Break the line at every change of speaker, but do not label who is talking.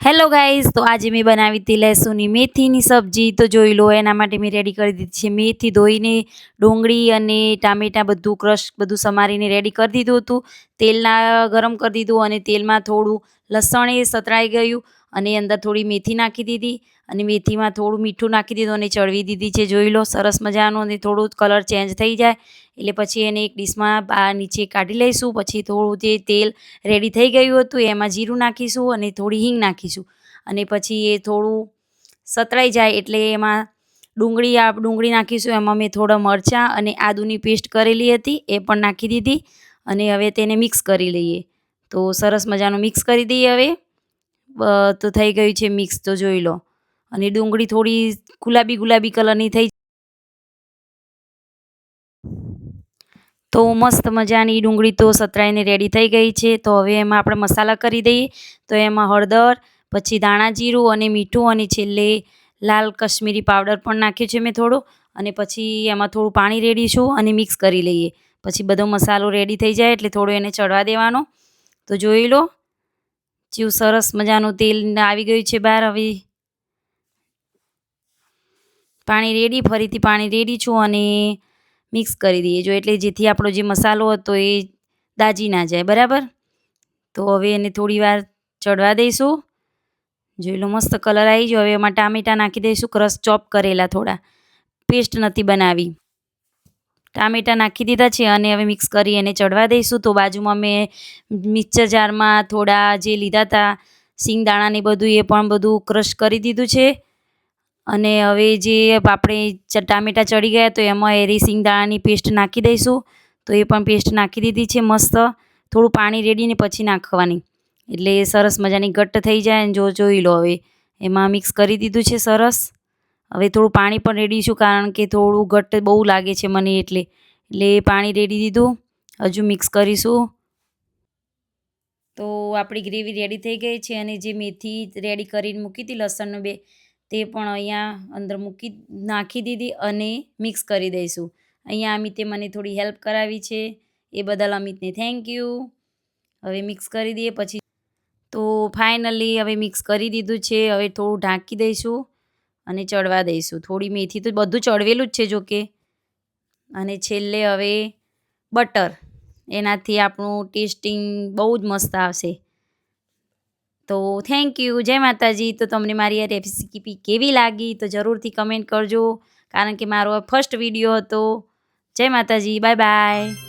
Hello guys, તો આજે મેં બનાવી હતી લહેસુની મેથીની સબ્જી. તો જોઈ લો, એના માટે મેં રેડી કરી દીધી છે મેથી ધોઈને, ડુંગળી અને ટામેટાં બધું ક્રશ બધું સમારીને રેડી કરી દીધું હતું. તેલના ગરમ કરી દીધું અને તેલમાં થોડું લસણ એ સતળાઈ ગયું અને અંદર થોડી મેથી નાખી દીધી અને મેથીમાં થોડું મીઠું નાખી દીધું અને ચડવી દીધી છે. જોઈ લો, સરસ મજાનું. અને થોડું કલર ચેન્જ થઈ જાય એટલે પછી એને એક ડીશમાં નીચે કાઢી લઈશું. પછી થોડું જે તેલ રેડી થઈ ગયું હતું એમાં જીરું નાખીશું અને થોડી હિંગ નાખીશું અને પછી એ થોડું સતળાઈ જાય એટલે એમાં ડુંગળી નાખીશું. એમાં મેં થોડા મરચાં અને આદુની પેસ્ટ કરેલી હતી એ પણ નાખી દીધી અને હવે તેને મિક્સ કરી લઈએ. તો સરસ મજાનું મિક્સ કરી દઈએ. હવે તો થઈ ગયું છે મિક્સ. તો જોઈ લો, અને ડુંગળી થોડી ગુલાબી કલરની થઈ. તો મસ્ત મજાની ડુંગળી તો સતરાઈને રેડી થઈ ગઈ છે. તો હવે એમાં આપણે મસાલા કરી દઈએ. તો એમાં હળદર, પછી ધાણા જીરું અને મીઠું અને છેલ્લે લાલ કશ્મીરી પાવડર પણ નાખ્યો છે મેં થોડો. અને પછી એમાં થોડું પાણી રેડીશું અને મિક્સ કરી લઈએ. પછી બધો મસાલો રેડી થઈ જાય એટલે થોડો એને ચડવા દેવાનો. તો જોઈ લો, જેવું સરસ મજાનું તેલ આવી ગયું છે બહાર. હવે પાણી રેડી, ફરીથી પાણી રેડી છું અને મિક્સ કરી દઈએ જો, એટલે જેથી આપણો જે મસાલો હતો એ દાજી ના જાય. બરાબર. તો હવે એને થોડી વાર ચડવા દઈશું. જોઈ લો, મસ્ત કલર આવી ગયો. હવે એમાં ટામેટાં નાખી દઈશું, ક્રશ ચોપ કરેલા, થોડા પેસ્ટ નથી બનાવી. ટામેટાં નાખી દીધા છે અને હવે મિક્સ કરી એને ચડવા દઈશું. તો બાજુમાં મેં મિક્સર જારમાં થોડા જે લીધા હતા સિંગદાણા ને બધું, એ પણ બધું ક્રશ કરી દીધું છે. અને હવે જે આપણે ટામેટાં ચડી ગયા તો એમાં એરી સિંગદાણાની પેસ્ટ નાખી દઈશું. તો એ પણ પેસ્ટ નાખી દીધી છે મસ્ત. થોડું પાણી રેડીને પછી નાખવાની એટલે સરસ મજાની ઘટ્ટ થઈ જાય. જોઈ લો, હવે એમાં મિક્સ કરી દીધું છે સરસ. હવે થોડું પાણી પણ રેડીશું કારણ કે થોડું ઘટ્ટ બહુ લાગે છે મને, એટલે પાણી રેડી દીધું. હજુ મિક્સ કરીશું. તો આપણી ગ્રેવી રેડી થઈ ગઈ છે અને જે મેથી રેડી કરીને મૂકી હતી લસણનું તે પણ અહીંયા અંદર નાખી દીધી અને મિક્સ કરી દઈશું. અહીંયા અમિતે મને થોડી હેલ્પ કરાવી છે, એ બદલ અમિતને થેન્ક યુ. હવે મિક્સ કરી દઈએ. પછી તો ફાઇનલી હવે મિક્સ કરી દીધું છે. હવે થોડું ઢાંકી દઈશું અને ચડવા દઈશું. થોડી મેથી તો બધું ચડવેલું જ છે જોકે. અને છેલ્લે હવે બટર, એનાથી આપણું ટેસ્ટિંગ બહુ જ મસ્ત આવશે. તો થેન્ક યુ. જય માતાજી. તો તમને મારી આ રેસીપી કેવી લાગી તો જરૂરથી કમેન્ટ કરજો, કારણ કે મારો આ ફર્સ્ટ વિડીયો હતો. જય માતાજી. Bye bye.